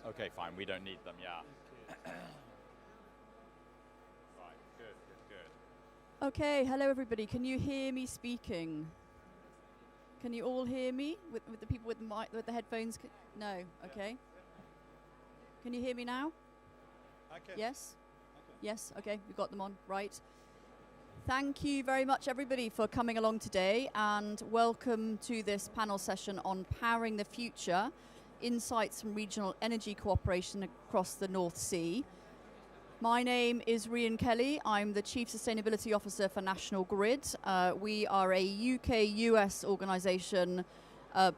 Okay, fine. We don't need them. Yeah. Right. Good. Okay, hello everybody. Can you hear me speaking? Can you all hear me with the people with the mic, with the headphones? No. Okay. Can you hear me now? I can. Yes. Yes. Okay, we've got them on. Right. Thank you very much, everybody, for coming along today, and welcome to this panel session on Powering the Future, Insights from Regional Energy Cooperation across the North Sea. My name is Rhian Kelly. I'm the Chief Sustainability Officer for National Grid. We are a UK-US organisation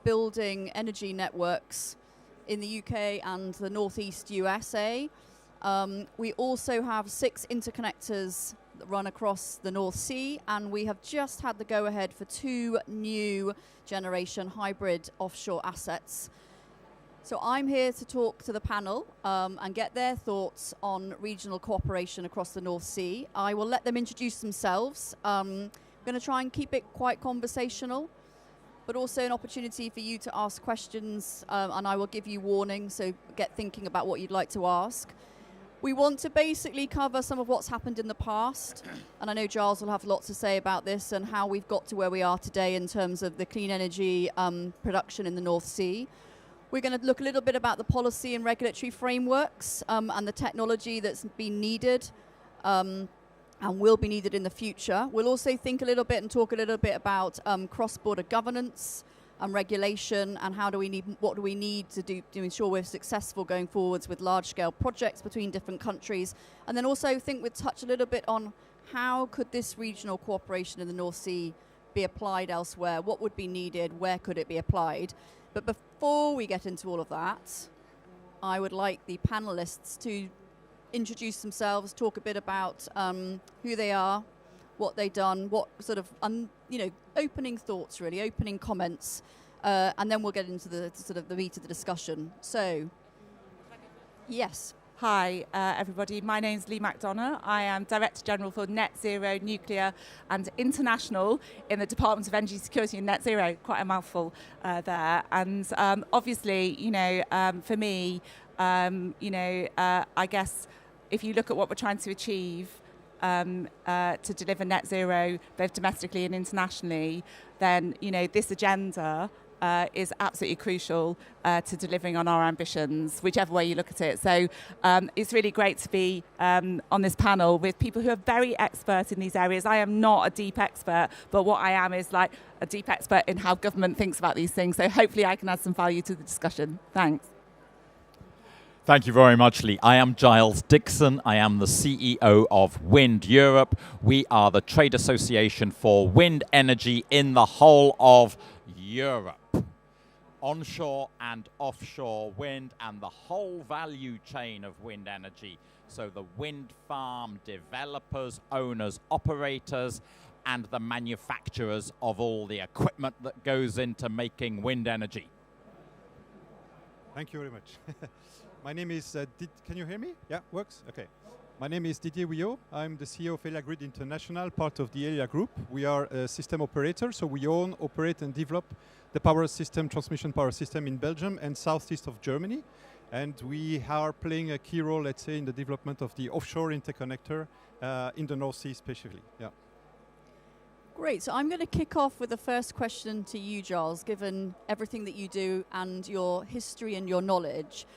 building energy networks in the UK and the Northeast USA. We also have 6 interconnectors that run across the North Sea, and we have just had the go-ahead for 2 new generation hybrid offshore assets. So I'm here to talk to the panel and get their thoughts on regional cooperation across the North Sea. I will let them introduce themselves. I'm going to try and keep it quite conversational, but also an opportunity for you to ask questions, and I will give you warning, so get thinking about what you'd like to ask. We want to basically cover some of what's happened in the past, and I know Giles will have lots to say about this and how we've got to where we are today in terms of the clean energy production in the North Sea. We're going to look a little bit about the policy and regulatory frameworks and the technology that's been needed and will be needed in the future. We'll also think a little bit and talk a little bit about cross-border governance and regulation, and what do we need to do to ensure we're successful going forwards with large-scale projects between different countries. And then also think we'll touch a little bit on how could this regional cooperation in the North Sea be applied elsewhere? What would be needed? Where could it be applied? But before we get into all of that, I would like the panelists to introduce themselves, talk a bit about who they are, what they've done, what sort of opening thoughts, really, opening comments, and then we'll get into the sort of the meat of the discussion. So, yes. Hi, everybody. My name's Lee McDonough. I am Director General for Net Zero, Nuclear and International in the Department of Energy Security and Net Zero. Quite a mouthful there. And obviously, for me, I guess if you look at what we're trying to achieve to deliver net zero, both domestically and internationally, then, this agenda is absolutely crucial to delivering on our ambitions, whichever way you look at it. So it's really great to be on this panel with people who are very expert in these areas. I am not a deep expert, but what I am is like a deep expert in how government thinks about these things. So hopefully I can add some value to the discussion. Thanks. Thank you very much, Lee. I am Giles Dixon. I am the CEO of Wind Europe. We are the trade association for wind energy in the whole of Europe. Onshore and offshore wind and the whole value chain of wind energy. So the wind farm developers, owners, operators, and the manufacturers of all the equipment that goes into making wind energy. Thank you very much. My name is, can you hear me? Yeah, works? Okay. My name is Didier Ouillot. I'm the CEO of Elia Grid International, part of the Elia Group. We are a system operator, so we own, operate, and develop the power system, transmission power system in Belgium and southeast of Germany. And we are playing a key role, let's say, in the development of the offshore interconnector in the North Sea especially. Yeah. Great. So I'm going to kick off with the first question to you, Giles, given everything that you do and your history and your knowledge.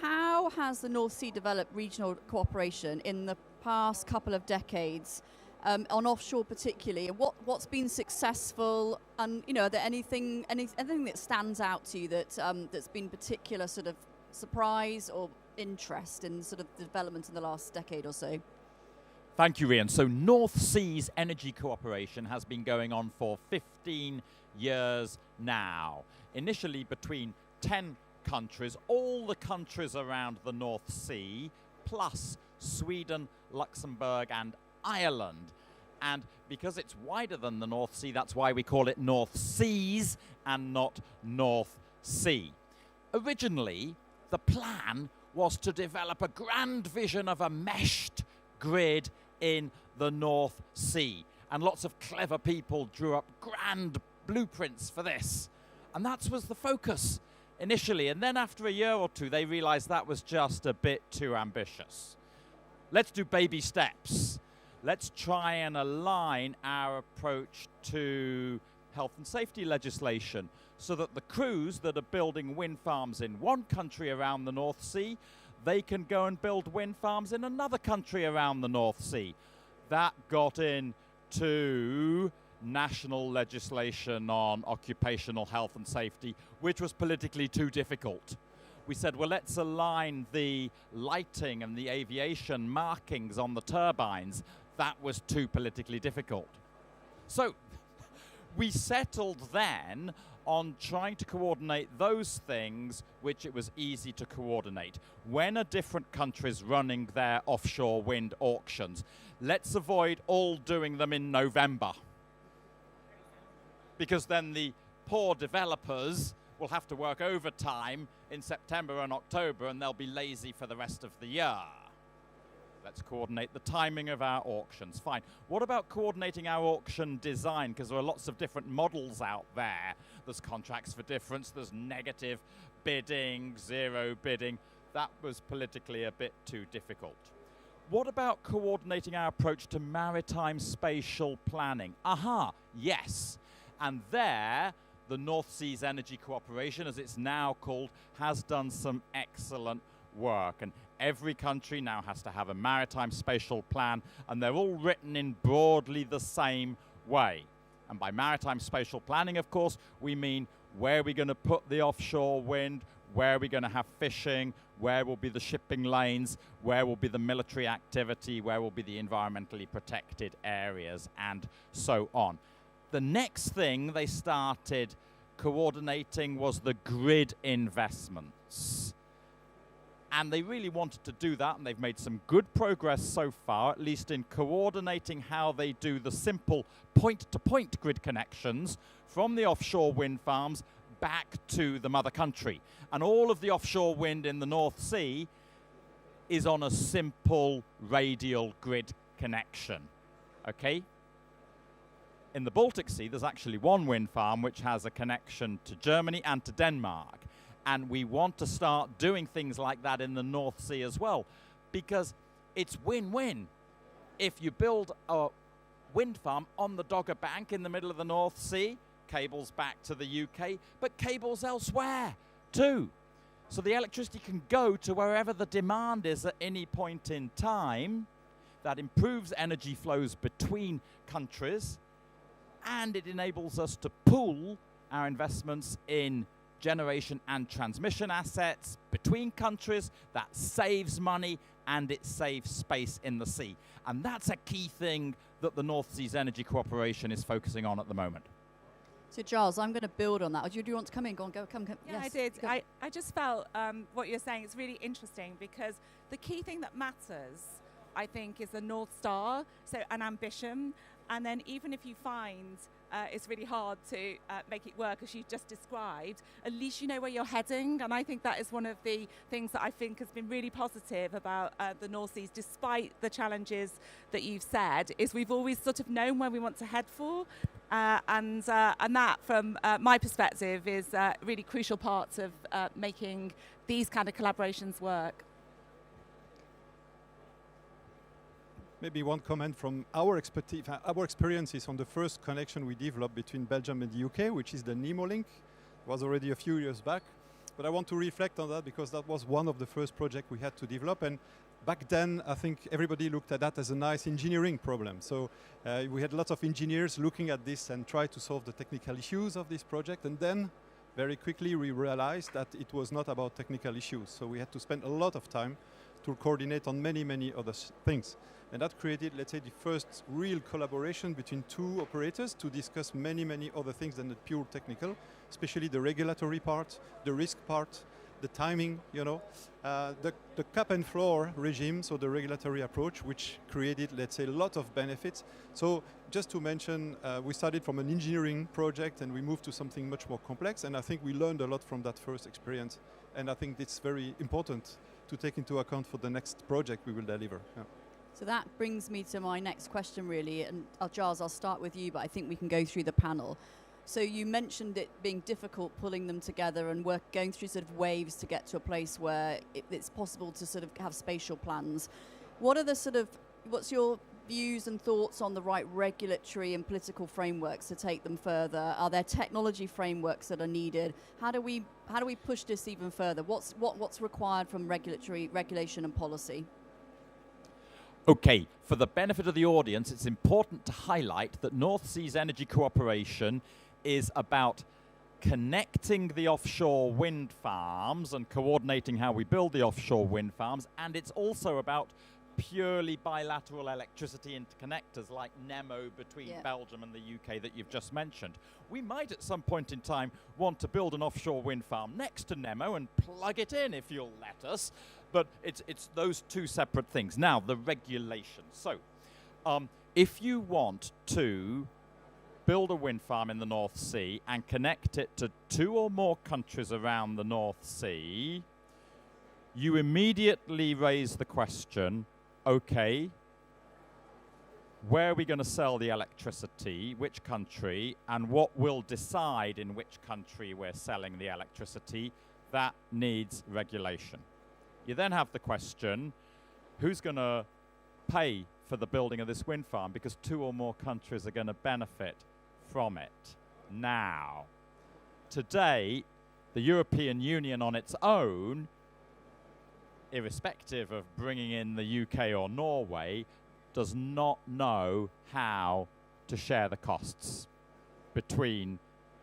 How has the North Sea developed regional cooperation in the past couple of decades, on offshore particularly? What's been successful, and are there anything that stands out to you that that's been particular sort of surprise or interest in sort of development in the last decade or so? Thank you, Rhian. So North Sea's energy cooperation has been going on for 15 years now. Initially between 10 countries, all the countries around the North Sea, plus Sweden, Luxembourg and Ireland. And because it's wider than the North Sea, that's why we call it North Seas and not North Sea. Originally, the plan was to develop a grand vision of a meshed grid in the North Sea. And lots of clever people drew up grand blueprints for this. And that was the focus. initially. And then after a year or two, they realized that was just a bit too ambitious. Let's do baby steps. Let's try and align our approach to health and safety legislation so that the crews that are building wind farms in one country around the North Sea, they can go and build wind farms in another country around the North Sea. That got into national legislation on occupational health and safety, which was politically too difficult. We said, well, let's align the lighting and the aviation markings on the turbines. That was too politically difficult. So we settled then on trying to coordinate those things which it was easy to coordinate. When are different countries running their offshore wind auctions? Let's avoid all doing them in November, because then the poor developers will have to work overtime in September and October, and they'll be lazy for the rest of the year. Let's coordinate the timing of our auctions. Fine. What about coordinating our auction design? Because there are lots of different models out there. There's contracts for difference, there's negative bidding, zero bidding. That was politically a bit too difficult. What about coordinating our approach to maritime spatial planning? Aha, yes. And there, the North Seas Energy Cooperation, as it's now called, has done some excellent work. And every country now has to have a maritime spatial plan, and they're all written in broadly the same way. And by maritime spatial planning, of course, we mean where we're going to put the offshore wind, where we're going to have fishing, where will be the shipping lanes, where will be the military activity, where will be the environmentally protected areas, and so on. The next thing they started coordinating was the grid investments. And they really wanted to do that, and they've made some good progress so far, at least in coordinating how they do the simple point-to-point grid connections from the offshore wind farms back to the mother country. And all of the offshore wind in the North Sea is on a simple radial grid connection, okay? In the Baltic Sea, there's actually one wind farm which has a connection to Germany and to Denmark. And we want to start doing things like that in the North Sea as well, because it's win-win. If you build a wind farm on the Dogger Bank in the middle of the North Sea, cables back to the UK, but cables elsewhere too. So the electricity can go to wherever the demand is at any point in time. That improves energy flows between countries, and it enables us to pool our investments in generation and transmission assets between countries. That saves money and it saves space in the sea. And that's a key thing that the North Seas Energy Cooperation is focusing on at the moment. So Giles, I'm going to build on that. Do you want to come in? Go on, come. Yeah, yes. I did. I just felt what you're saying is really interesting, because the key thing that matters, I think, is the North Star, so an ambition. And then even if you find it's really hard to make it work, as you just described, at least you know where you're heading. And I think that is one of the things that I think has been really positive about the North Seas, despite the challenges that you've said, is we've always sort of known where we want to head for. And that, from my perspective, is really crucial parts of making these kind of collaborations work. Maybe one comment from our expertise, our experiences on the first connection we developed between Belgium and the UK, which is the Nemo link. It was already a few years back, but I want to reflect on that because that was one of the first projects we had to develop. And back then, I think everybody looked at that as a nice engineering problem. So we had lots of engineers looking at this and try to solve the technical issues of this project. And then very quickly we realized that it was not about technical issues. So we had to spend a lot of time to coordinate on many, many other things. And that created, let's say, the first real collaboration between two operators to discuss many, many other things than the pure technical, especially the regulatory part, the risk part, the timing, you know, the cap and floor regime, so the regulatory approach, which created, let's say, a lot of benefits. So just to mention, we started from an engineering project and we moved to something much more complex. And I think we learned a lot from that first experience. And I think it's very important to take into account for the next project we will deliver. Yeah. So that brings me to my next question, really. And Giles, I'll start with you, but I think we can go through the panel. So you mentioned it being difficult pulling them together and going through sort of waves to get to a place where it's possible to sort of have spatial plans. What's your views and thoughts on the right regulatory and political frameworks to take them further? Are there technology frameworks that are needed? How do we push this even further? What's required from regulation and policy? Okay, for the benefit of the audience, it's important to highlight that North Seas Energy Cooperation is about connecting the offshore wind farms and coordinating how we build the offshore wind farms, and it's also about purely bilateral electricity interconnectors like Nemo between Belgium and the UK that you've just mentioned. We might at some point in time want to build an offshore wind farm next to Nemo and plug it in if you'll let us, but it's those two separate things. Now, the regulation. So, if you want to build a wind farm in the North Sea and connect it to 2 or more countries around the North Sea, you immediately raise the question, okay, where are we going to sell the electricity, which country, and what will decide in which country we're selling the electricity? That needs regulation. You then have the question, who's going to pay for the building of this wind farm, because 2 or more countries are going to benefit from it. Now, today, the European Union on its own, irrespective of bringing in the UK or Norway, does not know how to share the costs between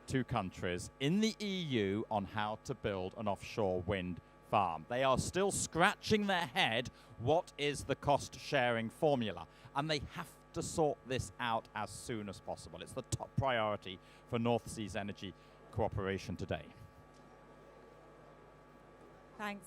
2 countries in the EU on how to build an offshore wind farm. They are still scratching their head, what is the cost sharing formula? And they have to sort this out as soon as possible. It's the top priority for North Seas Energy Cooperation today. Thanks.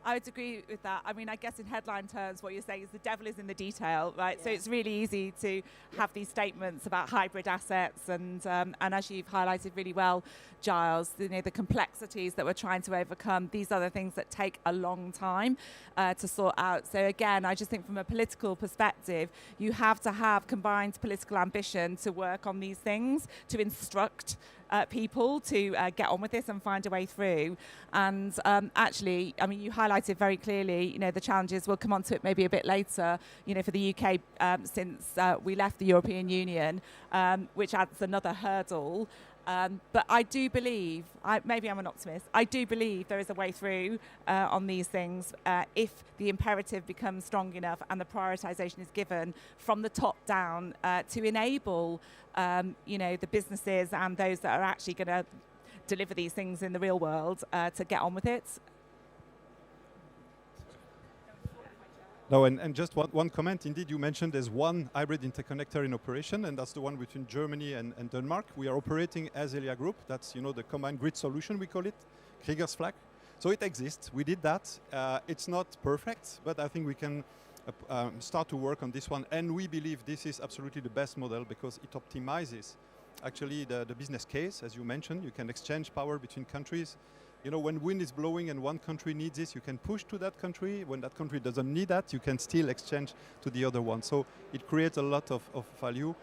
I would agree with that. I mean, I guess in headline terms, what you're saying is the devil is in the detail, right? Yeah. So it's really easy to have these statements about hybrid assets, and as you've highlighted really well, Giles, the complexities that we're trying to overcome. These are the things that take a long time to sort out. So again, I just think from a political perspective, you have to have combined political ambition to work on these things, to instruct people to get on with this and find a way through. And actually, I mean, you highlighted very clearly, the challenges. We'll come on to it maybe a bit later, for the UK since we left the European Union, which adds another hurdle. But I do believe, maybe I'm an optimist, I do believe there is a way through on these things if the imperative becomes strong enough and the prioritisation is given from the top down to enable, the businesses and those that are actually going to deliver these things in the real world to get on with it. No, and just one comment. Indeed, you mentioned there's one hybrid interconnector in operation, and that's the one between Germany and Denmark. We are operating as Elia Group. That's, the combined grid solution, we call it, Krieger's flag. So it exists. We did that. It's not perfect, but I think we can start to work on this one. And we believe this is absolutely the best model because it optimizes actually the business case. As you mentioned, you can exchange power between countries. When wind is blowing and one country needs this, you can push to that country. When that country doesn't need that, you can still exchange to the other one. So it creates a lot of value.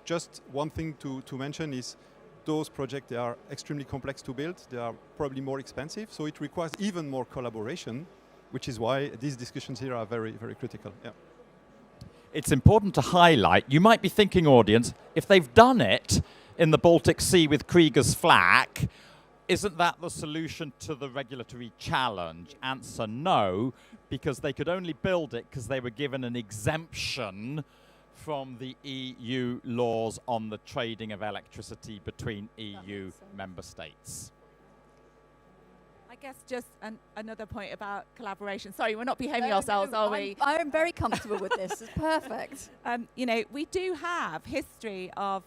Just one thing to mention is those projects, they are extremely complex to build. They are probably more expensive. So it requires even more collaboration, which is why these discussions here are very, very critical. Yeah. It's important to highlight, you might be thinking, audience, if they've done it in the Baltic Sea with Krieger's flak, isn't that the solution to the regulatory challenge? Answer no, because they could only build it because they were given an exemption from the EU laws on the trading of electricity between EU member states. I guess just another point about collaboration. Sorry, we're not behaving ourselves, are we? I'm very comfortable with this. It's perfect. We do have history of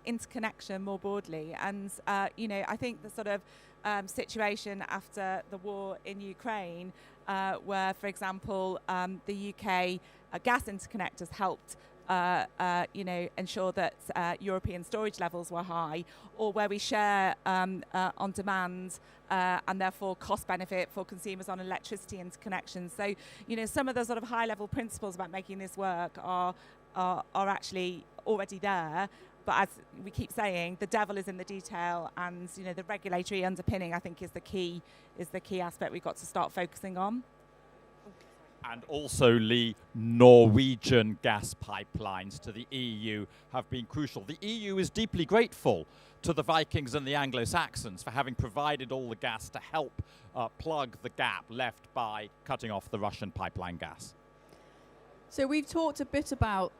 interconnection more broadly. And, I think the sort of situation after the war in Ukraine, where, for example, the UK gas interconnectors helped ensure that European storage levels were high, or where we share on demand and therefore cost benefit for consumers on electricity interconnections. So, some of the sort of high level principles about making this work are actually already there. But as we keep saying, the devil is in the detail, and the regulatory underpinning, I think, is the key aspect we've got to start focusing on. And also, Lee, Norwegian gas pipelines to the EU have been crucial. The EU is deeply grateful to the Vikings and the Anglo-Saxons for having provided all the gas to help plug the gap left by cutting off the Russian pipeline gas. So we've talked a bit about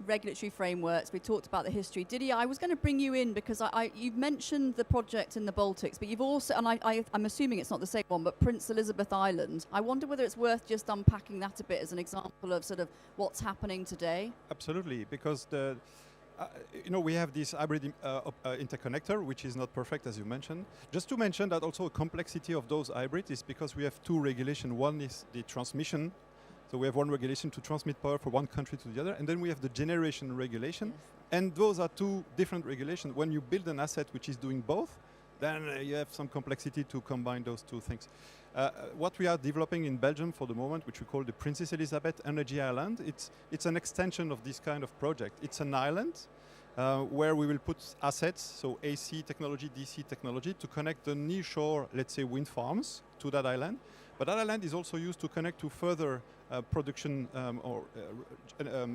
regulatory frameworks. We talked about the history. Didier, I was going to bring you in because you've mentioned the project in the Baltics, but you've also, and I'm assuming it's not the same one, but Prince Elizabeth Island. I wonder whether it's worth just unpacking that a bit as an example of sort of what's happening today. Absolutely, because we have this hybrid interconnector, which is not perfect, as you mentioned. Just to mention that also a complexity of those hybrids is because we have two regulations. One is the transmission. So we have one regulation to transmit power from one country to the other, and then we have the generation regulation. Yes. And those are two different regulations. When you build an asset which is doing both, then you have some complexity to combine those two things. What we are developing in Belgium for the moment, which we call the Princess Elizabeth Energy Island, it's an extension of this kind of project. It's an island where we will put assets, so AC technology, DC technology, to connect the nearshore, let's say, wind farms to that island. But that island is also used to connect to further production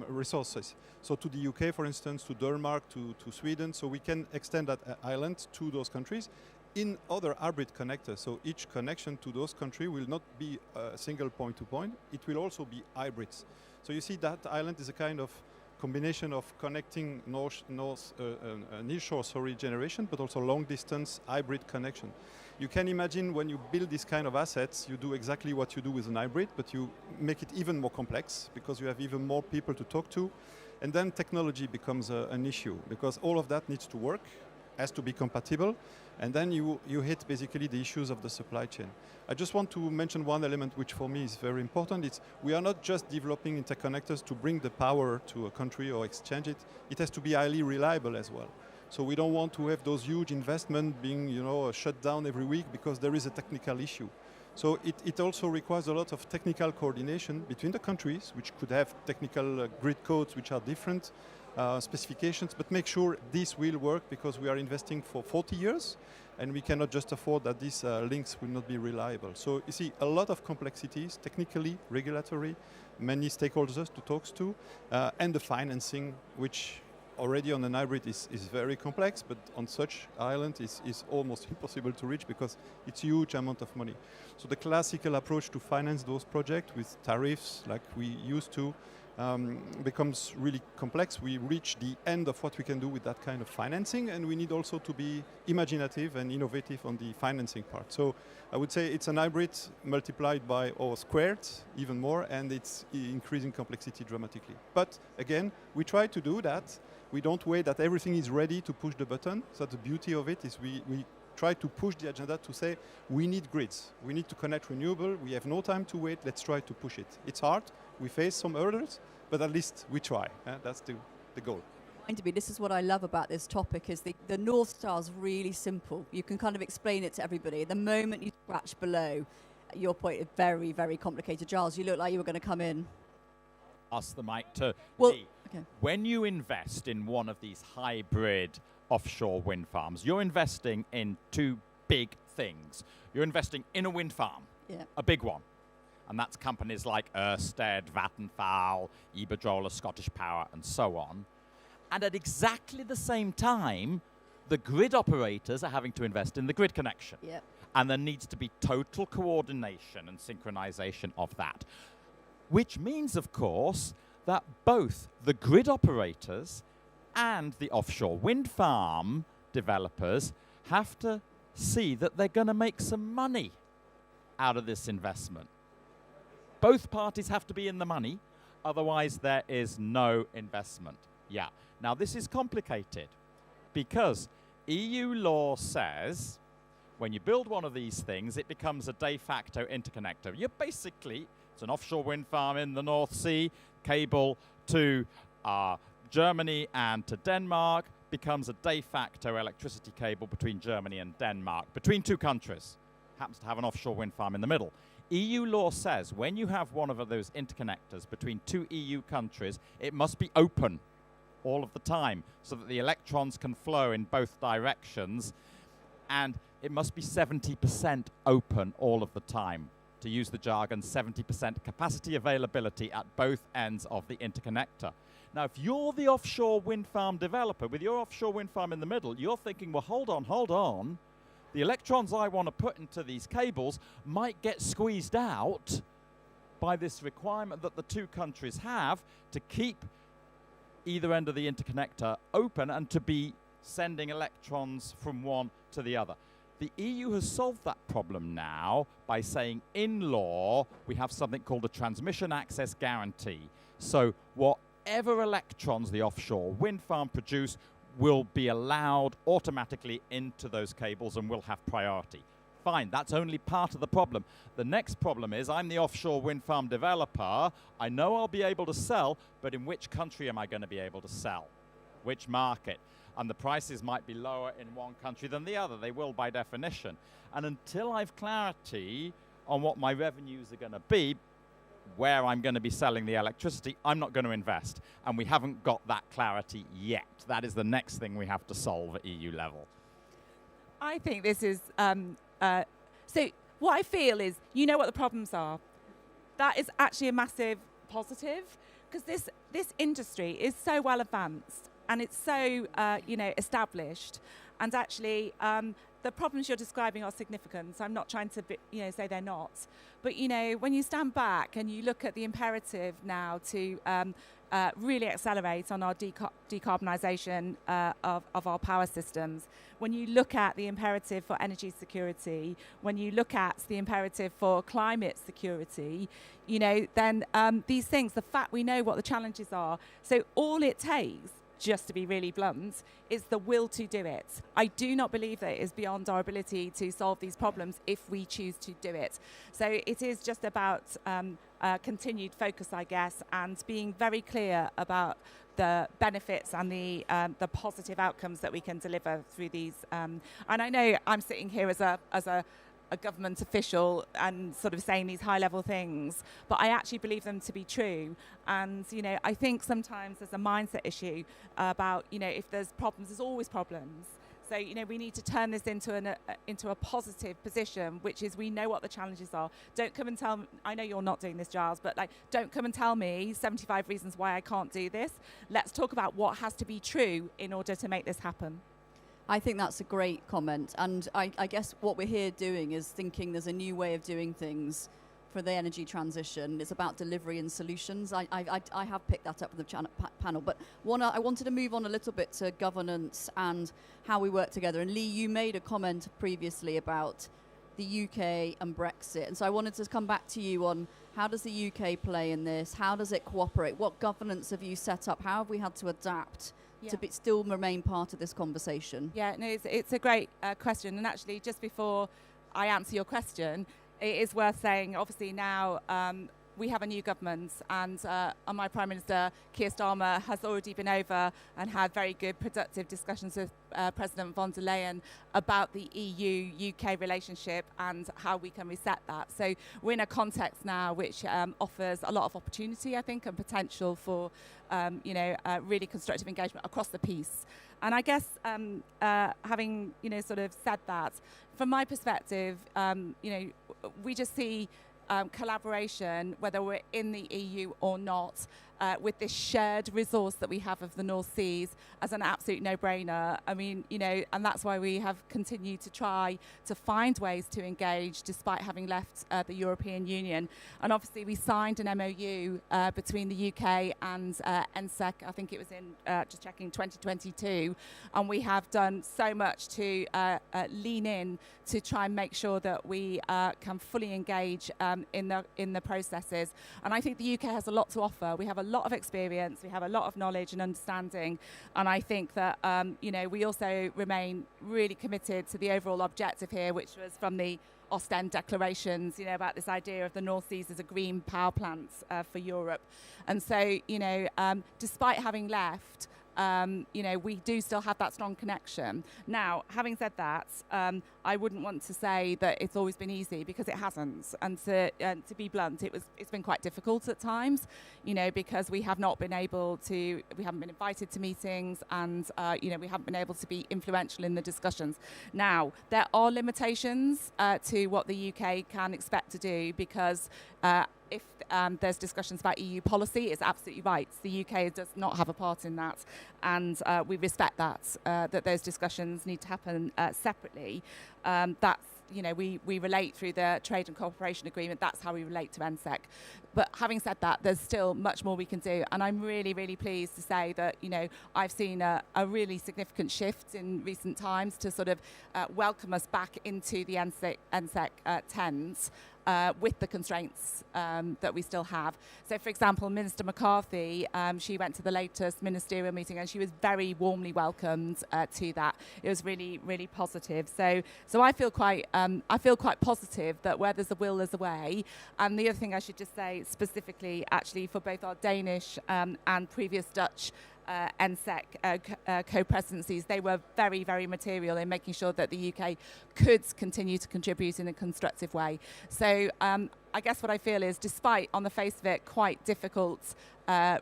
resources. So to the UK, for instance, to Denmark, to Sweden. So we can extend that island to those countries in other hybrid connectors. So each connection to those countries will not be a single point-to-point. It will also be hybrids. So you see that island is a kind of combination of connecting nearshore generation, but also long-distance hybrid connection. You can imagine when you build this kind of assets, you do exactly what you do with an hybrid, but you make it even more complex because you have even more people to talk to. And then technology becomes an issue because all of that needs to work, has to be compatible, and then you hit basically the issues of the supply chain. I just want to mention one element which for me is very important. It's we are not just developing interconnectors to bring the power to a country or exchange it. It has to be highly reliable as well. So we don't want to have those huge investments being shut down every week because there is a technical issue. So it also requires a lot of technical coordination between the countries, which could have technical grid codes which are different, specifications, but make sure this will work because we are investing for 40 years and we cannot just afford that these links will not be reliable. So you see a lot of complexities, technically, regulatory, many stakeholders to talk to, and the financing, which already on an hybrid is very complex, but on such island is almost impossible to reach because it's a huge amount of money. So the classical approach to finance those projects with tariffs like we used to becomes really complex. We reach the end of what we can do with that kind of financing, and we need also to be imaginative and innovative on the financing part. So I would say it's an hybrid multiplied by or squared even more, and it's increasing complexity dramatically. But again, we try to do that. We don't wait that everything is ready to push the button. So the beauty of it is we try to push the agenda to say we need grids. We need to connect renewable. We have no time to wait. Let's try to push it. It's hard. We face some hurdles, but at least we try. That's the goal. To me, this is what I love about this topic is the North Star is really simple. You can kind of explain it to everybody. The moment you scratch below, your point is very, very complicated. Giles, you look like you were going to come in. Ask the mic to Lee. Okay. When you invest in one of these hybrid offshore wind farms, you're investing in two big things. You're investing in a wind farm, a big one. And that's companies like Ørsted, Vattenfall, Iberdrola, Scottish Power, and so on. And at exactly the same time, the grid operators are having to invest in the grid connection. Yep. And there needs to be total coordination and synchronization of that. Which means, of course, that both the grid operators and the offshore wind farm developers have to see that they're going to make some money out of this investment. Both parties have to be in the money, otherwise there is no investment. Yeah. Now this is complicated because EU law says when you build one of these things, it becomes a de facto interconnector. You're basically, it's an offshore wind farm in the North Sea, cable to Germany and to Denmark, becomes a de facto electricity cable between Germany and Denmark, between two countries. Happens to have an offshore wind farm in the middle. EU law says when you have one of those interconnectors between two EU countries, it must be open. all of the time so that the electrons can flow in both directions, and it must be 70% open all of the time. To use the jargon, 70% capacity availability at both ends of the interconnector. Now, if you're the offshore wind farm developer, with your offshore wind farm in the middle, you're thinking, well, hold on. The electrons I want to put into these cables might get squeezed out by this requirement that the two countries have to keep either end of the interconnector open and to be sending electrons from one to the other. The EU has solved that problem now by saying in law we have something called a transmission access guarantee. So whatever electrons the offshore wind farm produce will be allowed automatically into those cables and will have priority. Fine, that's only part of the problem. The next problem is I'm the offshore wind farm developer. I know I'll be able to sell, but in which country am I going to be able to sell? Which market? And the prices might be lower in one country than the other. They will by definition. And until I've clarity on what my revenues are going to be, where I'm going to be selling the electricity, I'm not going to invest. And we haven't got that clarity yet. That is the next thing we have to solve at EU level. I think this is, so what I feel is, you know what the problems are. That is actually a massive positive, because this industry is so well advanced and it's so, established. And actually, the problems you're describing are significant. So I'm not trying to, say they're not. But, when you stand back and you look at the imperative now to really accelerate on our decarbonisation of our power systems, when you look at the imperative for energy security, when you look at the imperative for climate security, then these things, the fact we know what the challenges are. So all it takes, just to be really blunt, is the will to do it. I do not believe that it is beyond our ability to solve these problems if we choose to do it. So it is just about continued focus, I guess, and being very clear about the benefits and the positive outcomes that we can deliver through these. And I know I'm sitting here as a government official and sort of saying these high-level things, but I actually believe them to be true. And, I think sometimes there's a mindset issue about, if there's problems, there's always problems. So, we need to turn this into a positive position, which is we know what the challenges are. Don't come and tell me, I know you're not doing this, Giles, but don't come and tell me 75 reasons why I can't do this. Let's talk about what has to be true in order to make this happen. I think that's a great comment. And I guess what we're here doing is thinking there's a new way of doing things for the energy transition. It's about delivery and solutions. I have picked that up from the panel. But I wanted to move on a little bit to governance and how we work together. And Lee, you made a comment previously about the UK and Brexit. And so I wanted to come back to you on how does the UK play in this? How does it cooperate? What governance have you set up? How have we had to adapt to still remain part of this conversation? Yeah, no, it's a great question. And actually, just before I answer your question, it is worth saying, obviously now we have a new government, and my Prime Minister, Keir Starmer, has already been over and had very good, productive discussions with President von der Leyen about the EU-UK relationship and how we can reset that. So we're in a context now which offers a lot of opportunity, I think, and potential for really constructive engagement across the piece. And I guess having sort of said that, from my perspective, we just see collaboration, whether we're in the EU or not, with this shared resource that we have of the North Seas as an absolute no-brainer. I mean, and that's why we have continued to try to find ways to engage despite having left the European Union. And obviously we signed an MOU between the UK and NSEC, I think it was in, just checking, 2022. And we have done so much to lean in to try and make sure that we can fully engage in the processes. And I think the UK has a lot to offer. We have a lot of experience, we have a lot of knowledge and understanding, and I think that we also remain really committed to the overall objective here, which was from the Ostend declarations, about this idea of the North Seas as a green power plant for Europe. And so, despite having left, we do still have that strong connection. Now, having said that, I wouldn't want to say that it's always been easy, because it hasn't. And to be blunt, it's been quite difficult at times, because we haven't been invited to meetings, and we haven't been able to be influential in the discussions. Now, there are limitations to what the UK can expect to do, because if there's discussions about EU policy, it's absolutely right. The UK does not have a part in that, and we respect that those discussions need to happen separately. That's, we relate through the Trade and Cooperation Agreement. That's how we relate to NSEC. But having said that, there's still much more we can do. And I'm really, really pleased to say that, I've seen a really significant shift in recent times to sort of welcome us back into the NSEC tent. With the constraints that we still have. So, for example, Minister McCarthy, she went to the latest ministerial meeting, and she was very warmly welcomed to that. It was really, really positive. So I feel quite positive that where there's a will, there's a way. And the other thing I should just say specifically, actually, for both our Danish and previous Dutch NSEC co-presidencies, they were very, very material in making sure that the UK could continue to contribute in a constructive way. So I guess what I feel is, despite, on the face of it, quite difficult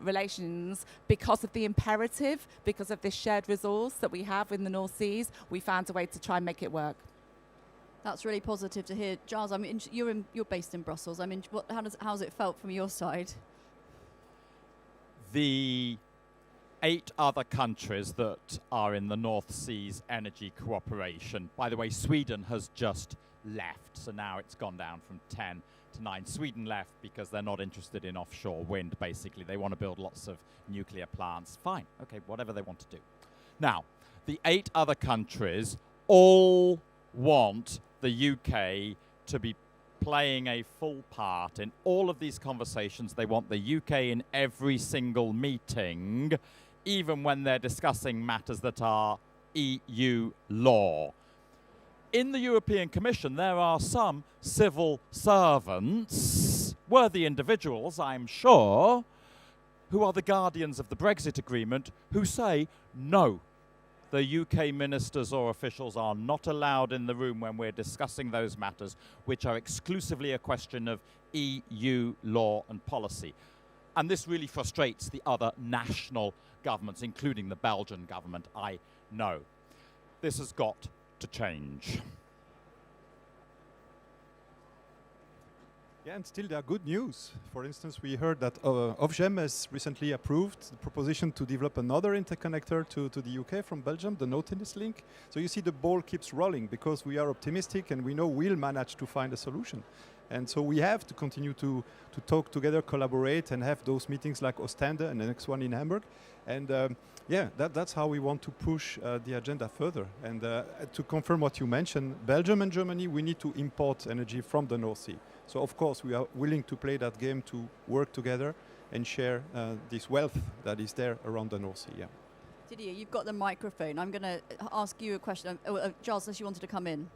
relations, because of the imperative, because of this shared resource that we have in the North Seas, we found a way to try and make it work. That's really positive to hear. Giles, you're based in Brussels. How's it felt from your side? The 8 other countries that are in the North Seas Energy Cooperation. By the way, Sweden has just left, so now it's gone down from 10 to 9. Sweden left because they're not interested in offshore wind, basically. They want to build lots of nuclear plants. Fine, okay, whatever they want to do. Now, the 8 other countries all want the UK to be playing a full part in all of these conversations. They want the UK in every single meeting, even when they're discussing matters that are EU law. In the European Commission, there are some civil servants, worthy individuals, I'm sure, who are the guardians of the Brexit agreement, who say, no, the UK ministers or officials are not allowed in the room when we're discussing those matters, which are exclusively a question of EU law and policy. And this really frustrates the other national governments, including the Belgian government, I know. This has got to change. Yeah, and still there are good news. For instance, we heard that Ofgem has recently approved the proposition to develop another interconnector to the UK from Belgium, the Nautilus link. So you see the ball keeps rolling, because we are optimistic and we know we'll manage to find a solution. And so we have to continue to talk together, collaborate, and have those meetings like Ostende and the next one in Hamburg. And that's how we want to push the agenda further. And to confirm what you mentioned, Belgium and Germany, we need to import energy from the North Sea. So of course we are willing to play that game, to work together and share this wealth that is there around the North Sea. Yeah. Didier, you've got the microphone. I'm going to ask you a question. Giles, unless you wanted to come in.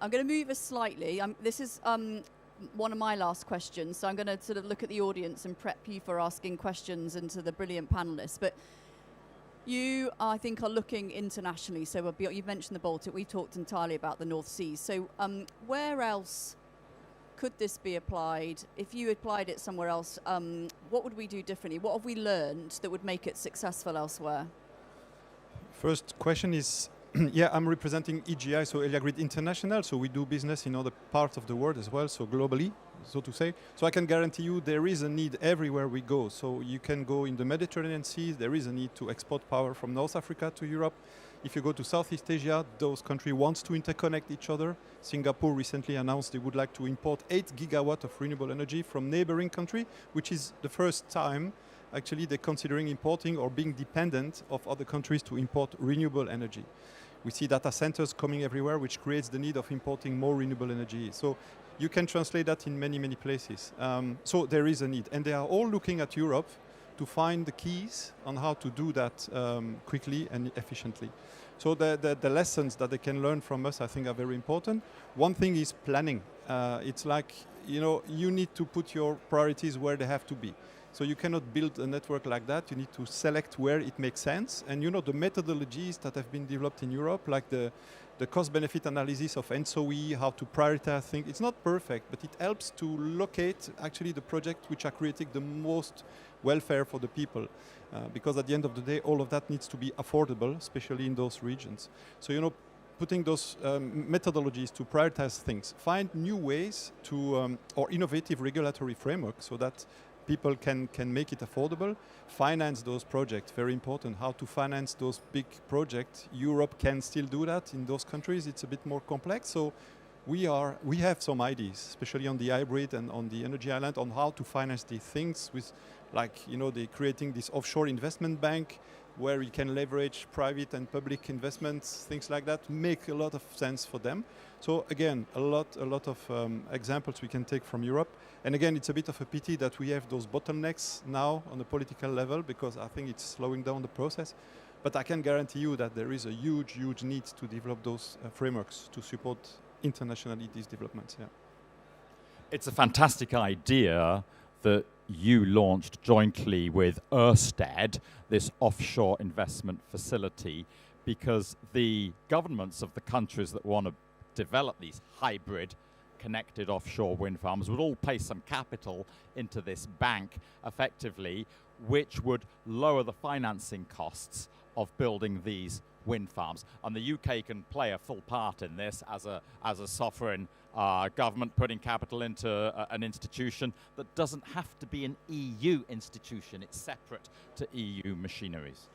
I'm going to move us slightly. This is one of my last questions, so I'm going to sort of look at the audience and prep you for asking questions into the brilliant panellists. But you, I think, are looking internationally. So you've mentioned the Baltic. We've talked entirely about the North Sea. So where else could this be applied? If you applied it somewhere else, what would we do differently? What have we learned that would make it successful elsewhere? First question is, yeah, I'm representing EGI, so Elia Grid International, so we do business in other parts of the world as well, so globally, so to say. So I can guarantee you there is a need everywhere we go. So you can go in the Mediterranean Sea, there is a need to export power from North Africa to Europe. If you go to Southeast Asia, those countries want to interconnect each other. Singapore recently announced they would like to import 8 gigawatts of renewable energy from neighboring country, which is the first time actually they're considering importing or being dependent of other countries to import renewable energy. We see data centers coming everywhere, which creates the need of importing more renewable energy. So you can translate that in many, many places. So there is a need. And they are all looking at Europe to find the keys on how to do that quickly and efficiently. So the lessons that they can learn from us, I think, are very important. One thing is planning. It's like, you need to put your priorities where they have to be. So you cannot build a network like that. You need to select where it makes sense. And you know, the methodologies that have been developed in Europe, like the cost-benefit analysis of ENSOE, how to prioritize things, it's not perfect, but it helps to locate actually the projects which are creating the most welfare for the people. Because at the end of the day, all of that needs to be affordable, especially in those regions. So, you know, putting those methodologies to prioritize things, find new ways to, or innovative regulatory frameworks so that people can make it affordable, finance those projects, very important, how to finance those big projects. Europe can still do that. In those countries, it's a bit more complex. So we have some ideas, especially on the hybrid and on the energy island, on how to finance these things with, like, you know, creating this offshore investment bank where you can leverage private and public investments, things like that, make a lot of sense for them. So again, a lot of examples we can take from Europe. And again, it's a bit of a pity that we have those bottlenecks now on the political level, because I think it's slowing down the process. But I can guarantee you that there is a huge need to develop those frameworks to support internationally these developments. Yeah. It's a fantastic idea that you launched jointly with Ørsted, this offshore investment facility, because the governments of the countries that want to develop these hybrid connected offshore wind farms would all place some capital into this bank effectively, which would lower the financing costs of building these wind farms. And the UK can play a full part in this as a sovereign government putting capital into an institution that doesn't have to be an EU institution. It's separate to EU machineries.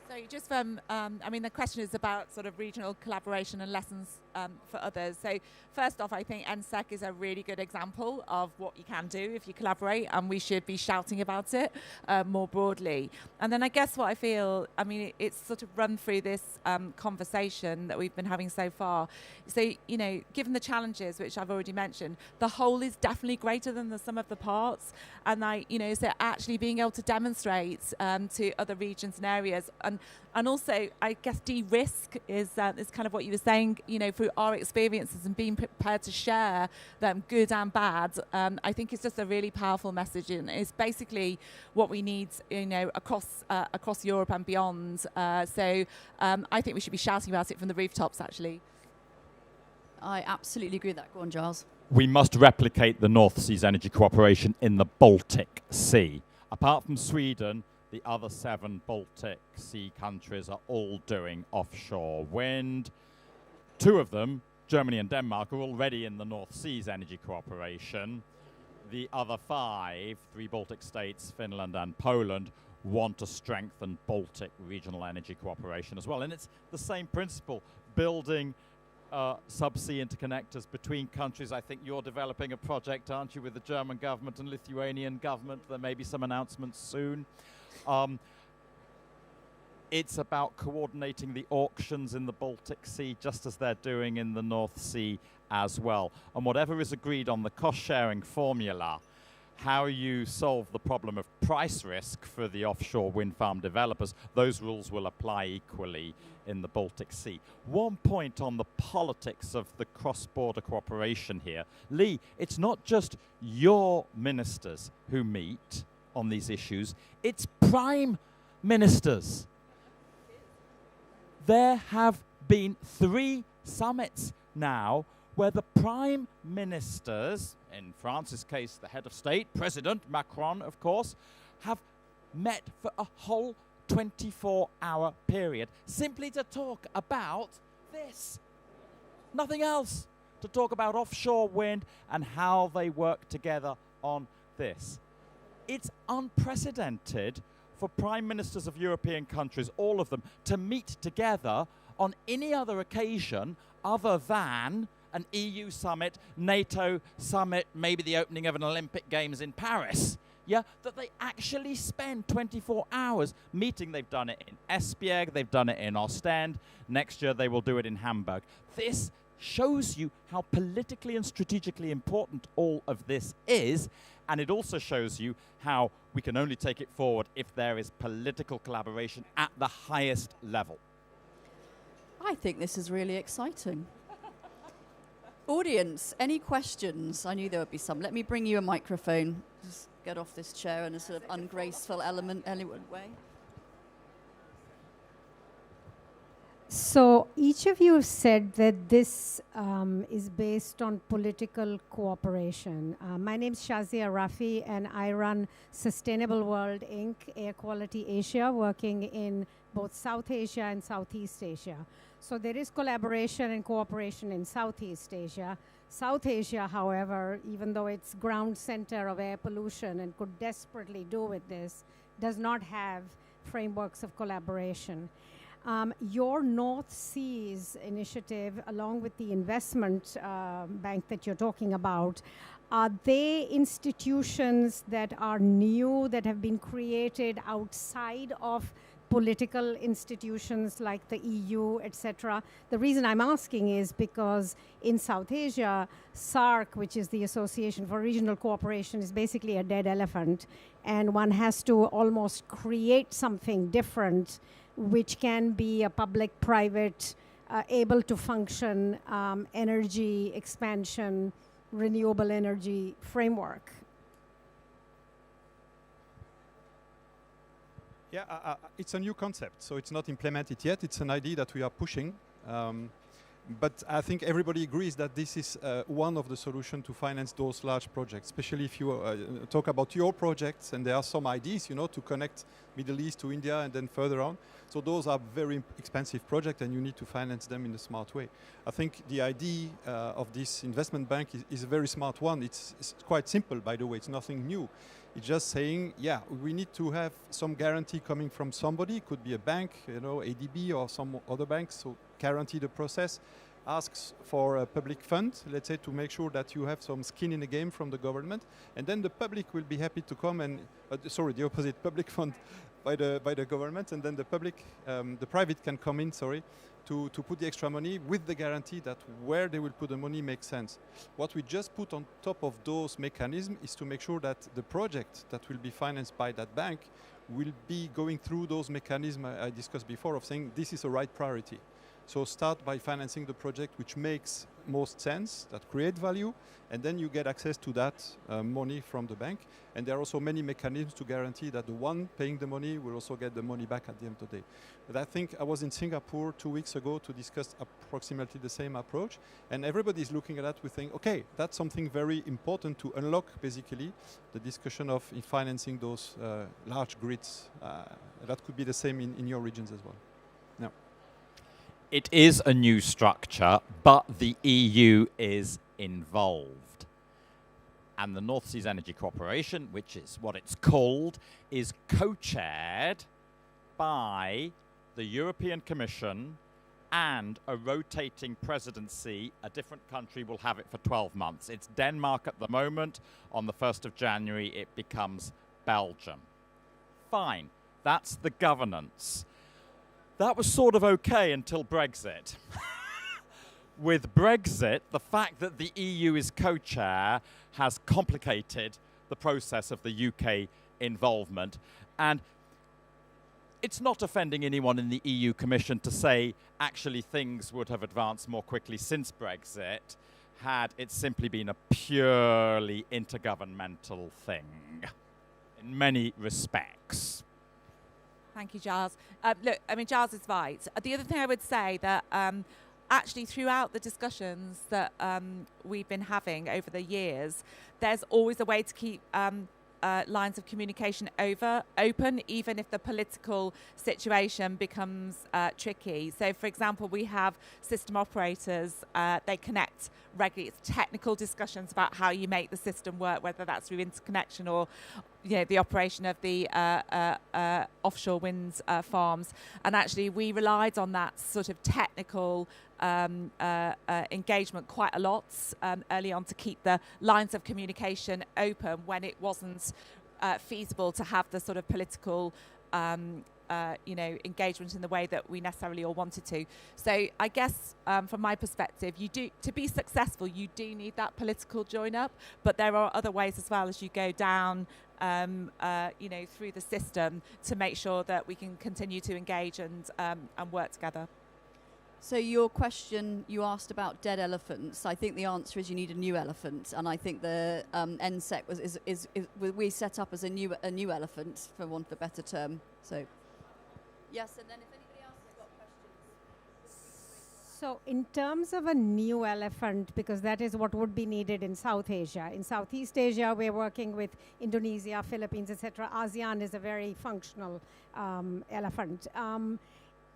So just from, I mean, the question is about sort of regional collaboration and lessons for others. So first off, I think NSEC is a really good example of what you can do if you collaborate, and we should be shouting about it more broadly. And then I guess what I feel, I mean, it's sort of run through this conversation that we've been having so far. So, you know, given the challenges, which I've already mentioned, the whole is definitely greater than the sum of the parts. And so actually being able to demonstrate to other regions and areas, and also, I guess, de-risk is kind of what you were saying, you know, through our experiences and being prepared to share them, good and bad. I think it's just a really powerful message, and it's basically what we need, you know, across Europe and beyond. So I think we should be shouting about it from the rooftops, actually. I absolutely agree with that. Go on, Giles. We must replicate the North Seas energy cooperation in the Baltic Sea. Apart from Sweden, the other 7 Baltic Sea countries are all doing offshore wind. 2 of them, Germany and Denmark, are already in the North Seas energy cooperation. The other 5, 3 Baltic states, Finland and Poland, want to strengthen Baltic regional energy cooperation as well. And it's the same principle, building subsea interconnectors between countries. I think you're developing a project, aren't you, with the German government and Lithuanian government? There may be some announcements soon. It's about coordinating the auctions in the Baltic Sea, just as they're doing in the North Sea as well. And whatever is agreed on the cost-sharing formula, how you solve the problem of price risk for the offshore wind farm developers, those rules will apply equally in the Baltic Sea. One point on the politics of the cross-border cooperation here. Lee, it's not just your ministers who meet on these issues, it's prime ministers. There have been 3 summits now where the prime ministers, in France's case the head of state, President Macron of course, have met for a whole 24-hour period simply to talk about this. Nothing else. To talk about offshore wind and how they work together on this. It's unprecedented for prime ministers of European countries, all of them, to meet together on any other occasion other than an EU summit, NATO summit, maybe the opening of an Olympic Games in Paris. Yeah, that they actually spend 24 hours meeting. They've done it in Esbjerg, they've done it in Ostend. Next year they will do it in Hamburg. This shows you how politically and strategically important all of this is. And it also shows you how we can only take it forward if there is political collaboration at the highest level. I think this is really exciting. Audience, any questions? I knew there would be some. Let me bring you a microphone. Just get off this chair in a sort of ungraceful elegant way. So each of you have said that this is based on political cooperation. My name is Shazia Rafi, and I run Sustainable World Inc., Air Quality Asia, working in both South Asia and Southeast Asia. So there is collaboration and cooperation in Southeast Asia. South Asia, however, even though it's ground center of air pollution and could desperately do with this, does not have frameworks of collaboration. Your North Seas initiative, along with the investment bank that you're talking about, are they institutions that are new, that have been created outside of political institutions like the EU, etc.? The reason I'm asking is because in South Asia, SAARC, which is the Association for Regional Cooperation, is basically a dead elephant, and one has to almost create something different which can be a public-private, able to function energy expansion, renewable energy framework. Yeah, it's a new concept, so it's not implemented yet. It's an idea that we are pushing. But I think everybody agrees that this is one of the solutions to finance those large projects, especially if you talk about your projects, and there are some ideas, you know, to connect Middle East to India and then further on. So those are very expensive projects, and you need to finance them in a smart way. I think the idea of this investment bank is a very smart one. It's quite simple, by the way. It's nothing new. It's just saying, yeah, we need to have some guarantee coming from somebody. It could be a bank, you know, ADB or some other banks. So guarantee the process, asks for a public fund, let's say, to make sure that you have some skin in the game from the government, and then the public will be happy to come and, sorry, the opposite, public fund by the government, and then the public, the private can come in, sorry, to put the extra money with the guarantee that where they will put the money makes sense. What we just put on top of those mechanisms is to make sure that the project that will be financed by that bank will be going through those mechanisms I discussed before of saying this is a right priority. So start by financing the project which makes most sense, that create value, and then you get access to that money from the bank. And there are also many mechanisms to guarantee that the one paying the money will also get the money back at the end of the day. But I think I was in Singapore 2 weeks ago to discuss approximately the same approach, and everybody's looking at that with saying, okay, that's something very important to unlock basically the discussion of financing those large grids. That could be the same in your regions as well. No. It is a new structure, but the EU is involved. And the North Seas Energy Cooperation, which is what it's called, is co-chaired by the European Commission and a rotating presidency. A different country will have it for 12 months. It's Denmark at the moment. On the 1st of January, it becomes Belgium. Fine. That's the governance. That was sort of okay until Brexit. With Brexit, the fact that the EU is co-chair has complicated the process of the UK involvement. And it's not offending anyone in the EU Commission to say actually things would have advanced more quickly since Brexit had it simply been a purely intergovernmental thing in many respects. Thank you, Giles. Look, I mean, Giles is right. The other thing I would say that actually throughout the discussions that we've been having over the years, there's always a way to keep lines of communication open, even if the political situation becomes tricky. So, for example, we have system operators, they connect regularly. It's technical discussions about how you make the system work, whether that's through interconnection or the operation of the offshore wind farms. And actually, we relied on that sort of technical engagement quite a lot early on to keep the lines of communication open when it wasn't feasible to have the sort of political engagement in the way that we necessarily all wanted to. So I guess from my perspective, to be successful, you do need that political join up, but there are other ways as well as you go down through the system to make sure that we can continue to engage and work together. So your question, you asked about dead elephants. I think the answer is you need a new elephant, and I think the NSEC we set up as a new elephant, for want of a better term. So, yes, and then if anybody else has got questions. So in terms of a new elephant, because that is what would be needed in South Asia. In Southeast Asia, we're working with Indonesia, Philippines, etc. ASEAN is a very functional elephant.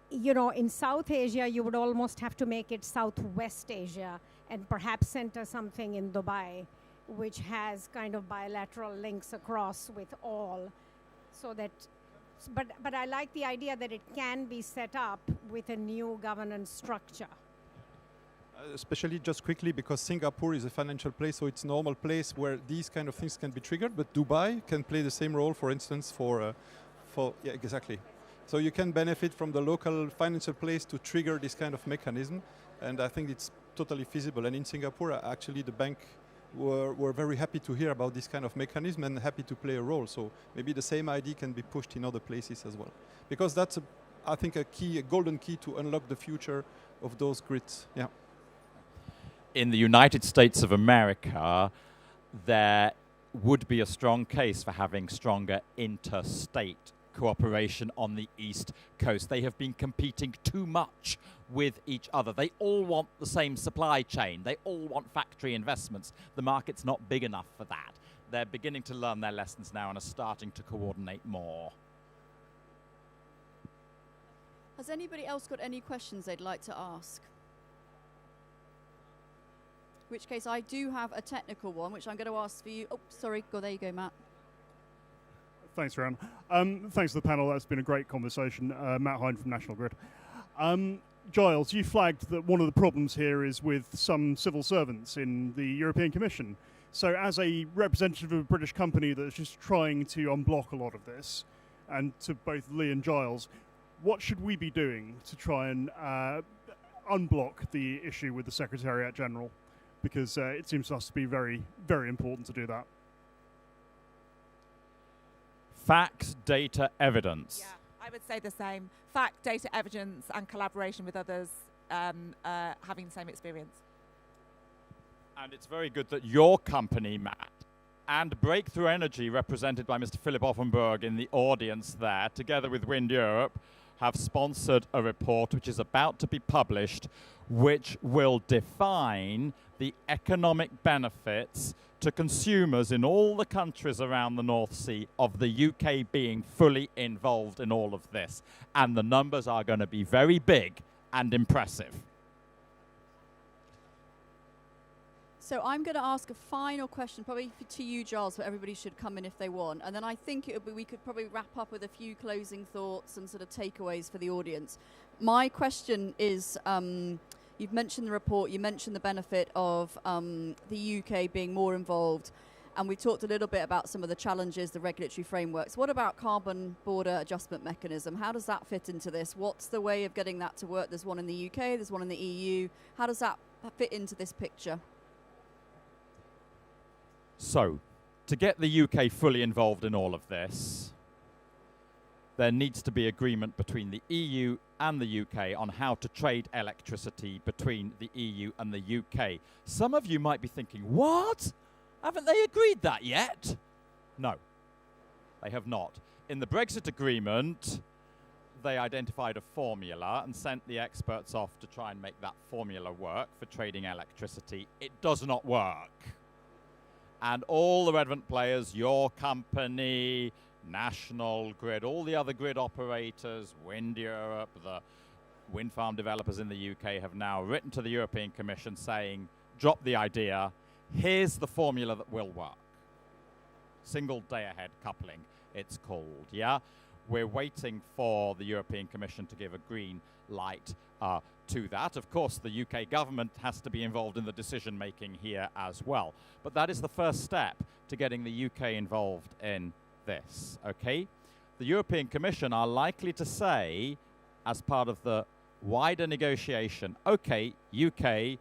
You know, in South Asia, you would almost have to make it Southwest Asia and perhaps center something in Dubai, which has kind of bilateral links across with all, so that, but I like the idea that it can be set up with a new governance structure. Especially just quickly, because Singapore is a financial place, so it's a normal place where these kind of things can be triggered, but Dubai can play the same role, for instance, for yeah, exactly. So you can benefit from the local financial place to trigger this kind of mechanism, and I think it's totally feasible. And in Singapore, actually, the bank were very happy to hear about this kind of mechanism and happy to play a role. So maybe the same idea can be pushed in other places as well, because that's, I think, a golden key to unlock the future of those grids. Yeah. In the United States of America, there would be a strong case for having stronger interstate cooperation on the East Coast. They have been competing too much with each other. They all want the same supply chain. They all want factory investments. The market's not big enough for that. They're beginning to learn their lessons now and are starting to coordinate more. Has anybody else got any questions they'd like to ask? In which case, I do have a technical one, which I'm going to ask for you. Oh, sorry. There you go, Matt. Thanks, Ron. Thanks to the panel. That's been a great conversation. Matt Hine from National Grid. Giles, you flagged that one of the problems here is with some civil servants in the European Commission. So as a representative of a British company that's just trying to unblock a lot of this, and to both Lee and Giles, what should we be doing to try and unblock the issue with the Secretariat General? Because it seems to us to be very, very important to do that. Facts, data, evidence. Yeah, I would say the same. Fact, data, evidence, and collaboration with others having the same experience. And it's very good that your company, Matt, and Breakthrough Energy, represented by Mr. Philip Offenberg in the audience there, together with Wind Europe, have sponsored a report which is about to be published, which will define the economic benefits to consumers in all the countries around the North Sea of the UK being fully involved in all of this. And the numbers are going to be very big and impressive. So I'm going to ask a final question, probably to you, Giles, but everybody should come in if they want. And then I think we could probably wrap up with a few closing thoughts and sort of takeaways for the audience. My question is, you've mentioned the report, you mentioned the benefit of the UK being more involved, and we talked a little bit about some of the challenges, the regulatory frameworks. What about carbon border adjustment mechanism? How does that fit into this? What's the way of getting that to work? There's one in the UK, there's one in the EU. How does that fit into this picture? So, to get the UK fully involved in all of this, there needs to be agreement between the EU and the UK on how to trade electricity between the EU and the UK. Some of you might be thinking, what? Haven't they agreed that yet? No, they have not. In the Brexit agreement, they identified a formula and sent the experts off to try and make that formula work for trading electricity. It does not work. And all the relevant players, your company, National Grid, all the other grid operators, Wind Europe, the wind farm developers in the UK have now written to the European Commission saying, drop the idea, here's the formula that will work. Single day-ahead coupling, it's called, yeah? We're waiting for the European Commission to give a green light to that. Of course, the UK government has to be involved in the decision-making here as well. But that is the first step to getting the UK involved in this, okay? The European Commission are likely to say, as part of the wider negotiation, okay, UK,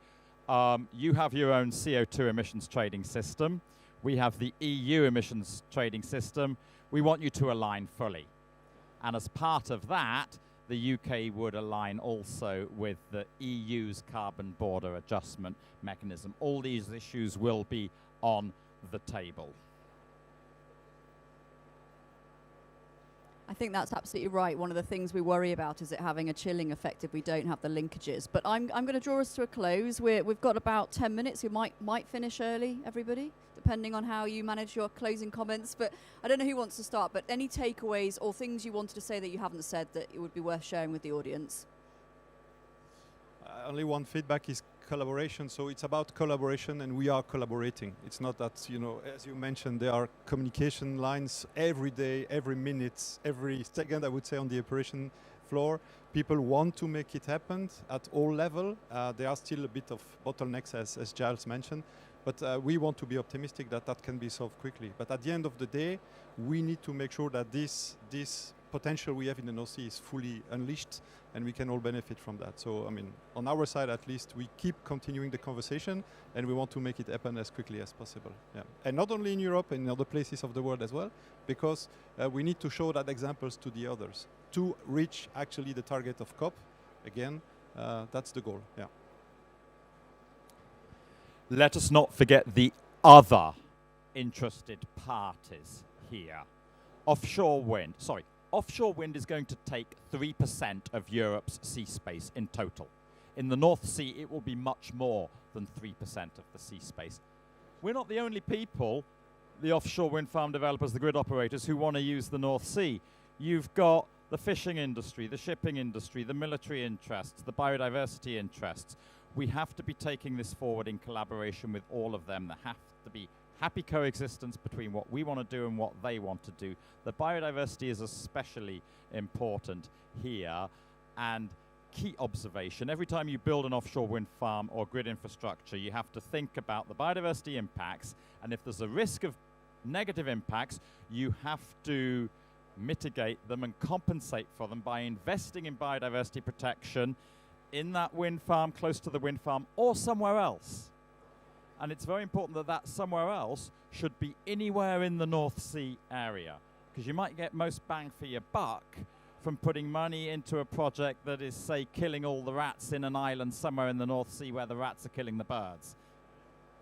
you have your own CO2 emissions trading system. We have the EU emissions trading system. We want you to align fully. And as part of that, the UK would align also with the EU's carbon border adjustment mechanism. All these issues will be on the table. I think that's absolutely right. One of the things we worry about is it having a chilling effect if we don't have the linkages. But I'm going to draw us to a close. We've got about 10 minutes. We might finish early, everybody, depending on how you manage your closing comments. But I don't know who wants to start, but any takeaways or things you wanted to say that you haven't said that it would be worth sharing with the audience? Only one feedback is collaboration. So it's about collaboration, and we are collaborating. It's not that, you know, as you mentioned, there are communication lines every day, every minute, every second, I would say, on the operation floor. People want to make it happen at all levels. There are still a bit of bottlenecks, as Giles mentioned, but we want to be optimistic that that can be solved quickly. But at the end of the day, we need to make sure that this potential we have in the North Sea is fully unleashed, and we can all benefit from that. So, I mean, on our side at least, we keep continuing the conversation, and we want to make it happen as quickly as possible. Yeah. And not only in Europe, in other places of the world as well, because we need to show that examples to the others to reach actually the target of COP. Again, that's the goal. Yeah. Let us not forget the other interested parties here. Offshore wind is going to take 3% of Europe's sea space in total. In the North Sea, it will be much more than 3% of the sea space. We're not the only people, the offshore wind farm developers, the grid operators, who want to use the North Sea. You've got the fishing industry, the shipping industry, the military interests, the biodiversity interests. We have to be taking this forward in collaboration with all of them. There have to be happy coexistence between what we want to do and what they want to do. The biodiversity is especially important here, and key observation, every time you build an offshore wind farm or grid infrastructure, you have to think about the biodiversity impacts, and if there's a risk of negative impacts, you have to mitigate them and compensate for them by investing in biodiversity protection in that wind farm, close to the wind farm, or somewhere else. And it's very important that that somewhere else should be anywhere in the North Sea area, because you might get most bang for your buck from putting money into a project that is, say, killing all the rats in an island somewhere in the North Sea where the rats are killing the birds.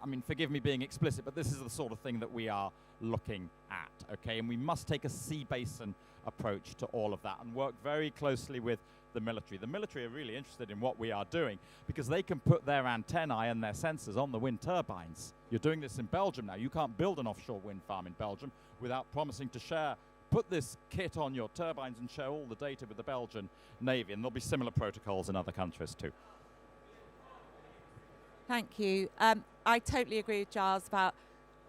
I mean, forgive me being explicit, but this is the sort of thing that we are looking at, okay? And we must take a sea basin approach to all of that and work very closely with the military. The military are really interested in what we are doing because they can put their antennae and their sensors on the wind turbines. You're doing this in Belgium now. You can't build an offshore wind farm in Belgium without promising to put this kit on your turbines and share all the data with the Belgian Navy. And there'll be similar protocols in other countries too. Thank you. I totally agree with Giles about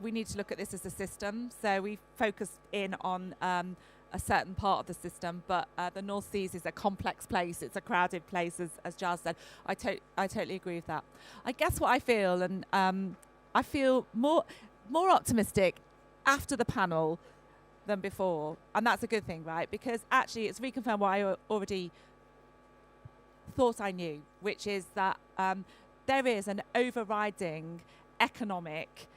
we need to look at this as a system. So we focus in on a certain part of the system, but the North Seas is a complex place. It's a crowded place, as Giles said. I totally agree with that. I guess what I feel, and I feel more optimistic after the panel than before, and that's a good thing, right? Because actually it's reconfirmed what I already thought I knew, which is that there is an overriding economic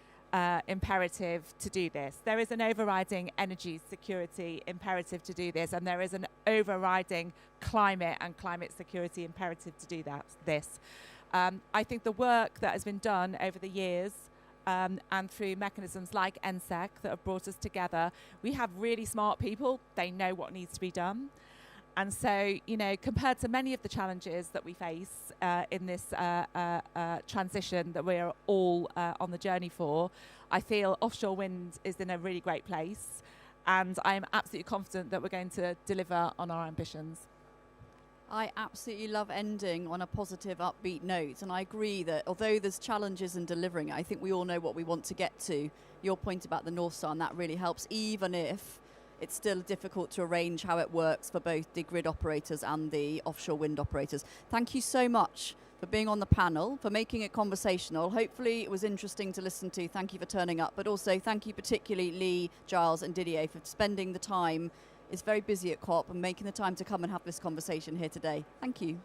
imperative to do this. There is an overriding energy security imperative to do this, and there is an overriding climate and climate security imperative to do this. I think the work that has been done over the years and through mechanisms like NSEC that have brought us together, we have really smart people. They know what needs to be done. And so, you know, compared to many of the challenges that we face in this transition that we're all on the journey for, I feel offshore wind is in a really great place. And I am absolutely confident that we're going to deliver on our ambitions. I absolutely love ending on a positive, upbeat note. And I agree that although there's challenges in delivering it, I think we all know what we want to get to. Your point about the North Star, and that really helps, even if it's still difficult to arrange how it works for both the grid operators and the offshore wind operators. Thank you so much for being on the panel, for making it conversational. Hopefully it was interesting to listen to. Thank you for turning up. But also thank you particularly Lee, Giles and Didier for spending the time. It's very busy at COP and making the time to come and have this conversation here today. Thank you.